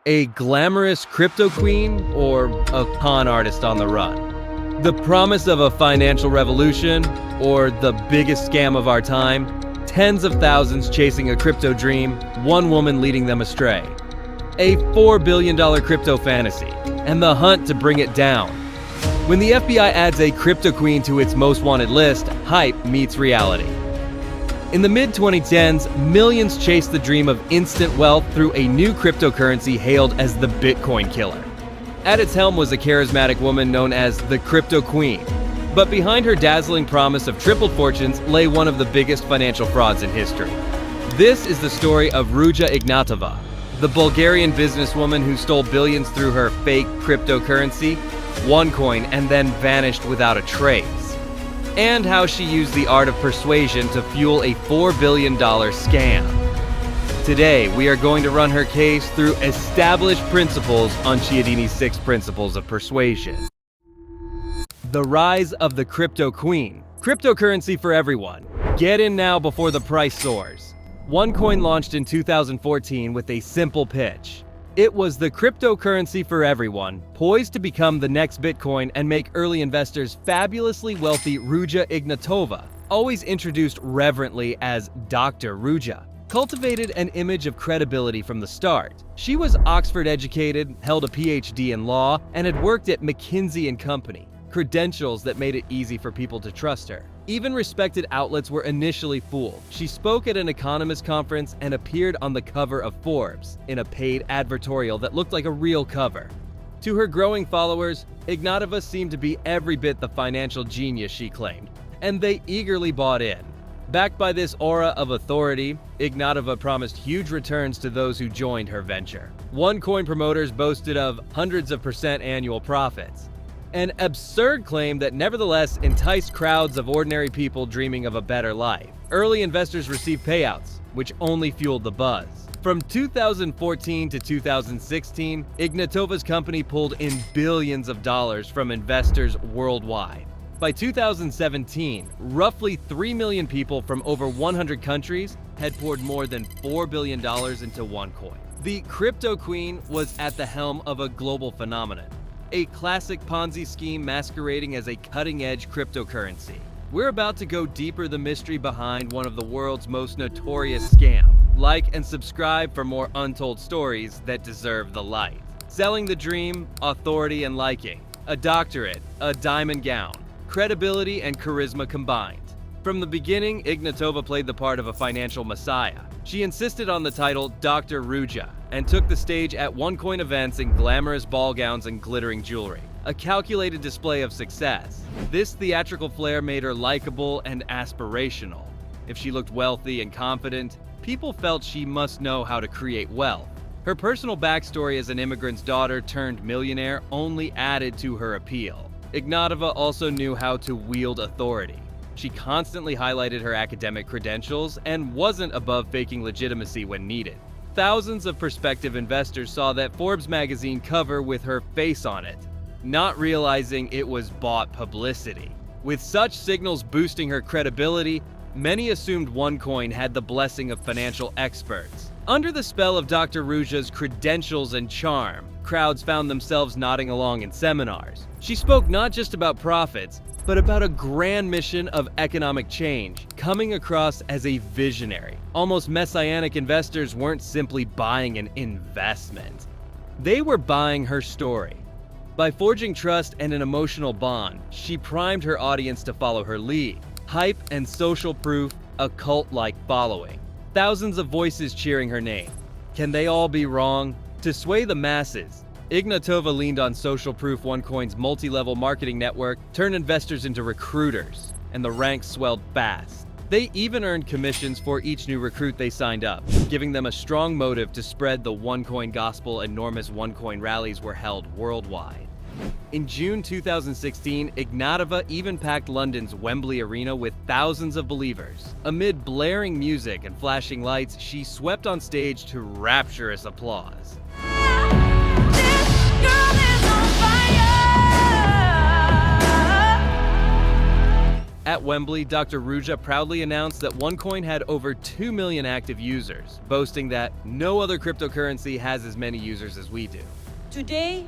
A glamorous crypto queen or a con artist on the run? The promise of a financial revolution or the biggest scam of our time? Tens of thousands chasing a crypto dream, one woman leading them astray. A $4 billion crypto fantasy, and the hunt to bring it down. When the FBI adds a crypto queen to its most wanted list, hype meets reality. In the mid-2010s, millions chased the dream of instant wealth through a new cryptocurrency hailed as the Bitcoin killer. At its helm was a charismatic woman known as the Cryptoqueen. But behind her dazzling promise of tripled fortunes lay one of the biggest financial frauds in history. This is the story of Ruja Ignatova, the Bulgarian businesswoman who stole billions through her fake cryptocurrency, OneCoin, and then vanished without a trace. And how she used the art of persuasion to fuel a $4 billion scam. Today, we are going to run her case through established principles on Cialdini's 6 principles of persuasion. The rise of the crypto queen. Cryptocurrency for everyone. Get in now before the price soars. OneCoin launched in 2014 with a simple pitch. It was the cryptocurrency for everyone, poised to become the next Bitcoin and make early investors fabulously wealthy. Ruja Ignatova, always introduced reverently as Dr. Ruja, cultivated an image of credibility from the start. She was Oxford educated, held a PhD in law, and had worked at McKinsey & Company, credentials that made it easy for people to trust her. Even respected outlets were initially fooled. She spoke at an economist conference and appeared on the cover of Forbes in a paid advertorial that looked like a real cover. To her growing followers, Ignatova seemed to be every bit the financial genius she claimed, and they eagerly bought in. Backed by this aura of authority, Ignatova promised huge returns to those who joined her venture. OneCoin promoters boasted of hundreds of % annual profits. An absurd claim that nevertheless enticed crowds of ordinary people dreaming of a better life. Early investors received payouts, which only fueled the buzz. From 2014 to 2016, Ignatova's company pulled in billions of dollars from investors worldwide. By 2017, roughly 3 million people from over 100 countries had poured more than $4 billion into OneCoin. The crypto queen was at the helm of a global phenomenon. A classic Ponzi scheme masquerading as a cutting-edge cryptocurrency. We're about to go deeper the mystery behind one of the world's most notorious scams. Like and subscribe for more untold stories that deserve the light. Selling the dream, authority and liking. A doctorate, a diamond gown. Credibility and charisma combined. From the beginning, Ignatova played the part of a financial messiah. She insisted on the title Dr. Ruja and took the stage at OneCoin events in glamorous ball gowns and glittering jewelry. A calculated display of success. This theatrical flair made her likable and aspirational. If she looked wealthy and confident, people felt she must know how to create wealth. Her personal backstory as an immigrant's daughter turned millionaire only added to her appeal. Ignatova also knew how to wield authority. She constantly highlighted her academic credentials and wasn't above faking legitimacy when needed. Thousands of prospective investors saw that Forbes magazine cover with her face on it, not realizing it was bought publicity. With such signals boosting her credibility, many assumed OneCoin had the blessing of financial experts. Under the spell of Dr. Ruja's credentials and charm, crowds found themselves nodding along in seminars. She spoke not just about profits, but about a grand mission of economic change, coming across as a visionary. Almost messianic investors weren't simply buying an investment. They were buying her story. By forging trust and an emotional bond, she primed her audience to follow her lead. Hype and social proof, a cult-like following. Thousands of voices cheering her name. Can they all be wrong? To sway the masses, Ignatova leaned on social proof. OneCoin's multi-level marketing network turned investors into recruiters, and the ranks swelled fast. They even earned commissions for each new recruit they signed up, giving them a strong motive to spread the OneCoin gospel. Enormous OneCoin rallies were held worldwide. In June 2016, Ignatova even packed London's Wembley Arena with thousands of believers. Amid blaring music and flashing lights, she swept on stage to rapturous applause. At at Wembley, Dr. Ruja proudly announced that OneCoin had over 2 million active users, boasting that no other cryptocurrency has as many users as we do. Today,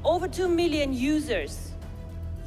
over 2 million users.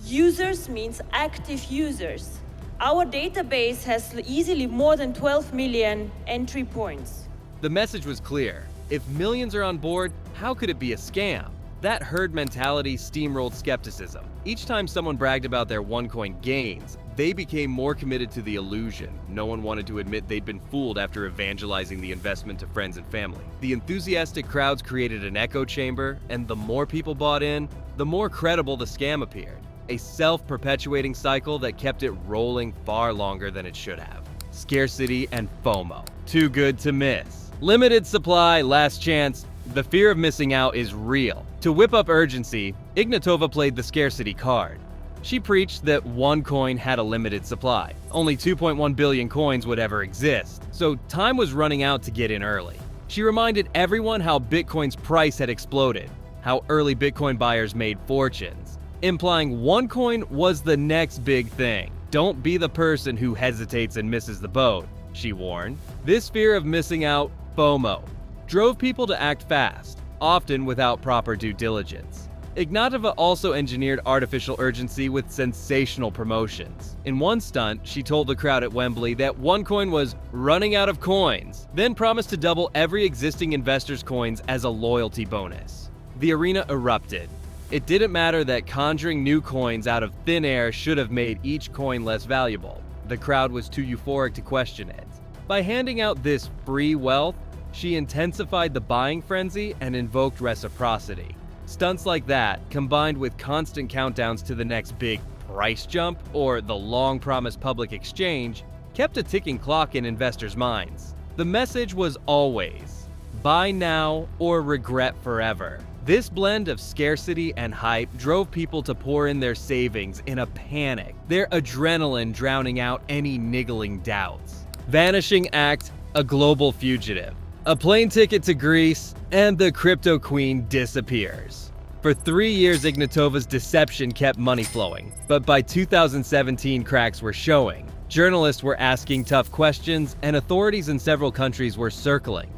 Users means active users. Our database has easily more than 12 million entry points. The message was clear. If millions are on board, how could it be a scam? That herd mentality steamrolled skepticism. Each time someone bragged about their OneCoin gains, they became more committed to the illusion. No one wanted to admit they'd been fooled after evangelizing the investment to friends and family. The enthusiastic crowds created an echo chamber, and the more people bought in, the more credible the scam appeared. A self-perpetuating cycle that kept it rolling far longer than it should have. Scarcity and FOMO. Too good to miss. Limited supply, last chance. The fear of missing out is real. To whip up urgency, Ignatova played the scarcity card. She preached that OneCoin had a limited supply. Only 2.1 billion coins would ever exist, so time was running out to get in early. She reminded everyone how Bitcoin's price had exploded, how early Bitcoin buyers made fortunes, implying OneCoin was the next big thing. Don't be the person who hesitates and misses the boat, she warned. This fear of missing out, FOMO, drove people to act fast, often without proper due diligence. Ignatova also engineered artificial urgency with sensational promotions. In one stunt, she told the crowd at Wembley that OneCoin was running out of coins, then promised to double every existing investor's coins as a loyalty bonus. The arena erupted. It didn't matter that conjuring new coins out of thin air should have made each coin less valuable. The crowd was too euphoric to question it. By handing out this free wealth, she intensified the buying frenzy and invoked reciprocity. Stunts like that, combined with constant countdowns to the next big price jump or the long-promised public exchange, kept a ticking clock in investors' minds. The message was always, buy now or regret forever. This blend of scarcity and hype drove people to pour in their savings in a panic, their adrenaline drowning out any niggling doubts. Vanishing act, a global fugitive. A plane ticket to Greece, and the Cryptoqueen disappears. For 3 years, Ignatova's deception kept money flowing, but by 2017, cracks were showing. Journalists were asking tough questions, and authorities in several countries were circling.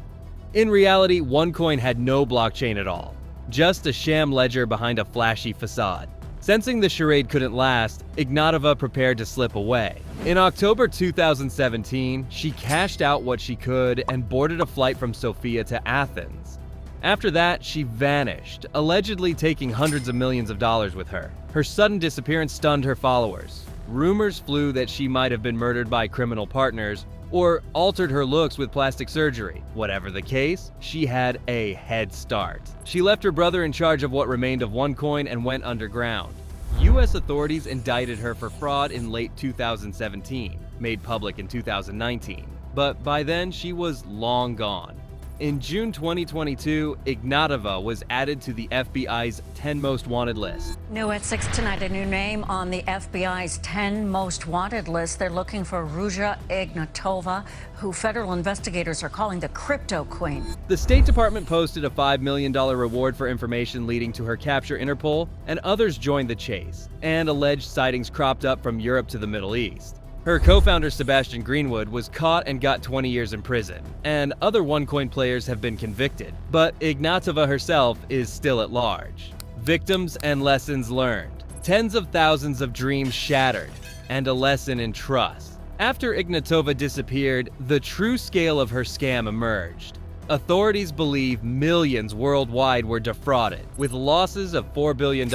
In reality, OneCoin had no blockchain at all, just a sham ledger behind a flashy facade. Sensing the charade couldn't last, Ignatova prepared to slip away. In October 2017, she cashed out what she could and boarded a flight from Sofia to Athens. After that, she vanished, allegedly taking hundreds of millions of dollars with her. Her sudden disappearance stunned her followers. Rumors flew that she might have been murdered by criminal partners or altered her looks with plastic surgery. Whatever the case, she had a head start. She left her brother in charge of what remained of OneCoin and went underground. U.S. authorities indicted her for fraud in late 2017, made public in 2019. But by then, she was long gone. In June 2022, Ignatova was added to the FBI's 10 most wanted list. New at 6 tonight, a new name on the FBI's 10 most wanted list. They're looking for Ruja Ignatova, who federal investigators are calling the Cryptoqueen. The State Department posted a $5 million reward for information leading to her capture Interpol, and others joined the chase, and alleged sightings cropped up from Europe to the Middle East. Her co-founder Sebastian Greenwood was caught and got 20 years in prison, and other OneCoin players have been convicted, but Ignatova herself is still at large. Victims and lessons learned. Tens of thousands of dreams shattered, and a lesson in trust. After Ignatova disappeared, the true scale of her scam emerged. Authorities believe millions worldwide were defrauded, with losses of $4 billion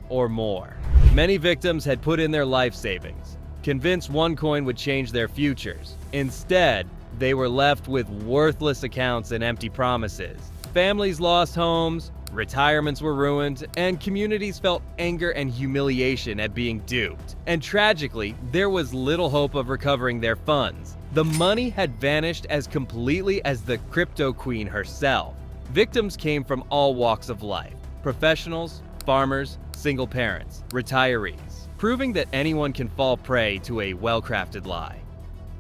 or more. Many victims had put in their life savings, convinced OneCoin would change their futures. Instead, they were left with worthless accounts and empty promises. Families lost homes, retirements were ruined, and communities felt anger and humiliation at being duped. And tragically, there was little hope of recovering their funds. The money had vanished as completely as the Cryptoqueen herself. Victims came from all walks of life: professionals, farmers, single parents, retirees, proving that anyone can fall prey to a well-crafted lie.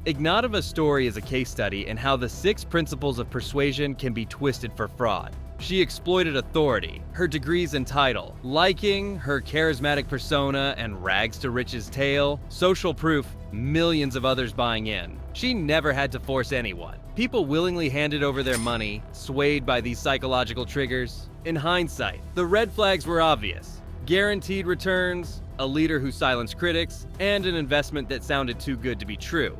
Ignatova's story is a case study in how the 6 principles of persuasion can be twisted for fraud. She exploited authority, her degrees and title, liking, her charismatic persona, and rags to riches tale, social proof, millions of others buying in. She never had to force anyone. People willingly handed over their money, swayed by these psychological triggers. In hindsight, the red flags were obvious. Guaranteed returns, a leader who silenced critics, and an investment that sounded too good to be true.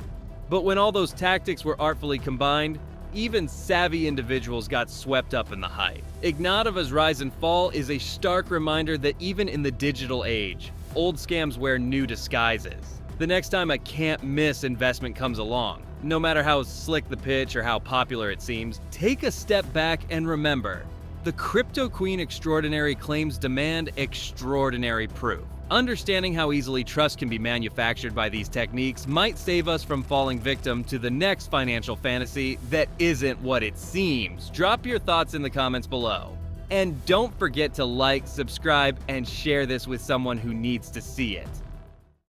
But when all those tactics were artfully combined, even savvy individuals got swept up in the hype. Ignatova's rise and fall is a stark reminder that even in the digital age, old scams wear new disguises. The next time a can't-miss investment comes along, no matter how slick the pitch or how popular it seems, take a step back and remember, the Cryptoqueen extraordinary claims demand extraordinary proof. Understanding how easily trust can be manufactured by these techniques might save us from falling victim to the next financial fantasy that isn't what it seems. Drop your thoughts in the comments below. And don't forget to like, subscribe, and share this with someone who needs to see it.